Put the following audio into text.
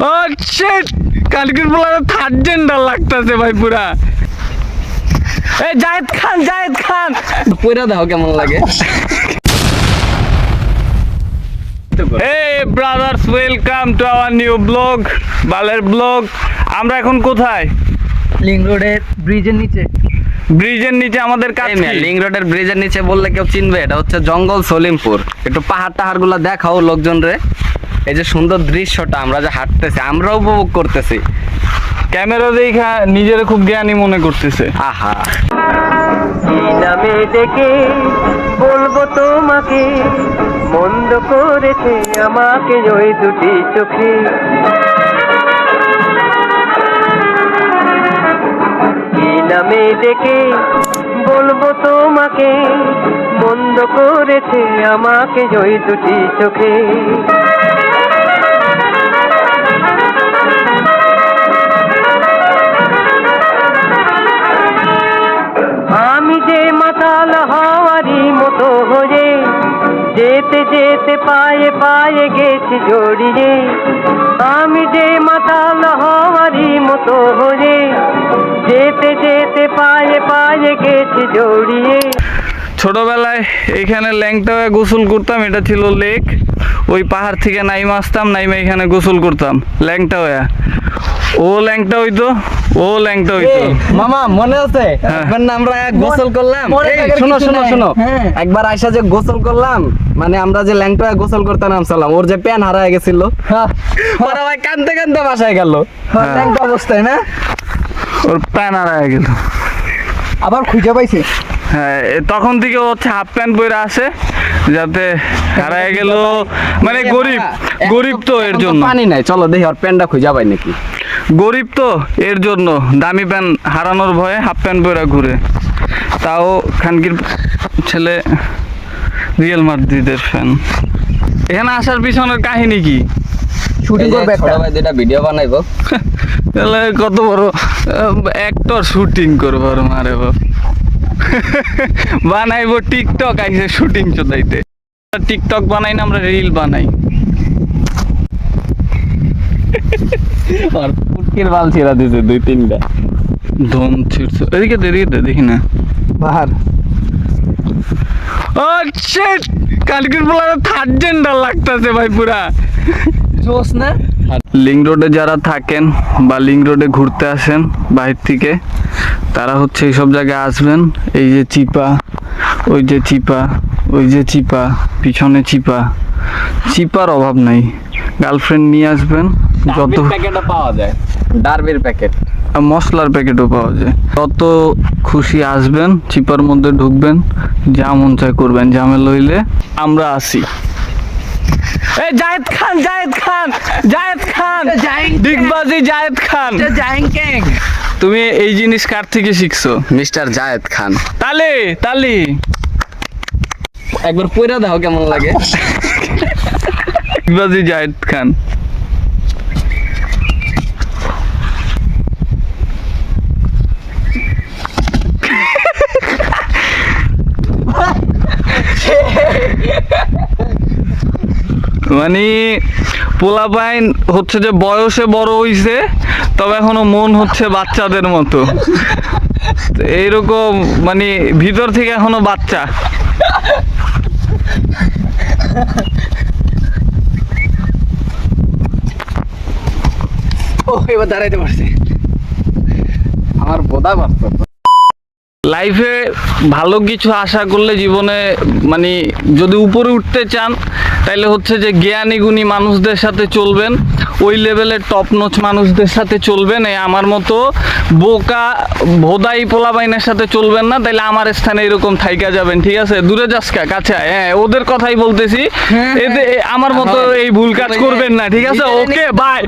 ও sheet, কালকের বলার third gender লাগতেছে ভাই পুরা। এই জায়েদ খান পুরা দাও কেমন লাগে। এই brothers, welcome to our new blog, বালের ব্লগ। আমরা এখন কোথায়? লিং রোডের ব্রিজের নিচে। ব্রিজের নিচে আমাদের কাছে। লিং রোডের ব্রিজের নিচে বললে কেউ চিনবে? এটা হচ্ছে জঙ্গল সলিমপুর। একটু পাহাড় টাহাড় গুলা দেখাও লোকজন রে। এই যে সুন্দর দৃশ্যটা, আমরা যে হাঁটতেছি আমরাও উপভোগ করতেছি। ক্যামেরা দেখা নিজের খুব জ্ঞানী মনে করতেছে। আহা, কি নামে ডেকে বলবো তোমাকে, মন্দ করেছে আমাকে ওই দুটি চোখে। কি নামে ডেকে বলবো তোমাকে, মন্দ করেছে আমাকে ওই দুটি চোখে। আমি যে মাতাল হওয়ারই মতো হয়ে যেতে যেতে পায়ে পায়ে গেছি জড়িয়ে। আমি যে মাতাল হওয়ারই মতো হয়ে যেতে যেতে পায়ে পায়ে গেছি জড়িয়ে। ছোটবেলায় এখানে ল্যাংটা হয়ে গোসল করতাম, এটা ছিল লেক। ওই পাহাড় থেকে নাইমা আসতাম, নাইমা এখানে গোসল করতাম ল্যাংটা হয়ে। ও ল্যাংটা হইতো। মামা মনে আছে একবার না আমরা গোসল করলাম? এই শোনো শোনো শোনো, একবার আয়সা যে গোসল করলাম, মানে আমরা যে ল্যাংটা গোসল করতে নামছিলাম, ওর যে প্যান হারায় গেছিল, ওরা ভাই কান্দতে কান্দতে বাসায় গেল ল্যাংটা অবস্থায় না। ওর প্যান হারায় গেল, আবার খুঁজে পাইছে। হ্যাঁ, তখন থেকে হচ্ছে হাফ প্যান্ট পরে আসে যাতে হারায় গেল। মানে গরিব তো এর জন্য পানি নাই। চলো দেখি ওর প্যান্টটা খুঁজে পাই নাকি। গরিব তো এর জন্য দামি প্যান্ট হারানোর ভয়ে হাফ প্যান্ট পরে ঘুরে। তাও খানকির ছেলে রিয়েল মাদ্রিদের ফ্যান। এখানে আসার পিছনের কাহিনী কি? শুটিং করবে একটা, ভাই দুটা ভিডিও বানাইবো। তাহলে কত বড় অ্যাক্টর, শুটিং করবো আর মারে বাপ। বানাইবো টিকটক, আইসে শুটিং চোদাইতে। টিকটক বানাই না, আমরা রিল বানাই। আর পুটকির বাল ছিড়া দিছে 2-3টা ধন ছিড়ছে। এদিকে দেখি না বাহার। ও শিট, কালকের বলার থার্ড জেন্ডার লাগতেছে ভাই পুরা। জোস না? লিং রোডে যারা থাকেন বা লিং রোডে ঘুরতে আসেন বাইরে থেকে, তারা হচ্ছে এইসব জায়গায় আসবেন। এই যে চিপা, ওই যে চিপা, ওই যে চিপা, পিছনে চিপা। চিপার অভাব নাই, গার্লফ্রেন্ড নিয়ে আসবেন। যত প্যাকেটও পাওয়া যায়, ডারবির প্যাকেট, মশলার প্যাকেটও পাওয়া যায়। যত খুশি আসবেন, চিপার মধ্যে ঢুকবেন, যা মন চায় করবেন। ঝামেলা হইলে আমরা আসি। এই জায়েদ খান ডিগবাজি জায়েদ খান। তুমি এই জিনিস কার থেকে শিখছো? মিস্টার জায়েদ খান। তালি একবার পয়রা দাও কেমন লাগে। ডিগবাজি জায়েদ খান। মানে পোলাপাইন হচ্ছে যে বয়সে বড় হইছে, তবে এখনো মন হচ্ছে বাচ্চাদের মতো। এইরকম মানে ভিতর থেকে এখনো বাচ্চা। ও এবার দাঁড়াইতে পারছে, আমার বোধা বাস্তব। লাইফে ভালো কিছু আশা করলে জীবনে, মানে যদি উপরে উঠতে চান, তাইলে হচ্ছে যে জ্ঞানী গুণী মানুষদের সাথে চলবেন, ওই লেভেলের টপ নচ মানুষদের সাথে চলবেন। এই আমার মতো বোকা ভোদাই পোলাবাইনের সাথে চলবেন না, তাইলে আমার স্থানে এরকম থাইকা যাবেন। ঠিক আছে, দূরে যাস কাছে। হ্যাঁ, ওদের কথাই বলতেছি। এতে আমার মতো এই ভুল কাজ করবেন না। ঠিক আছে, ওকে বাই।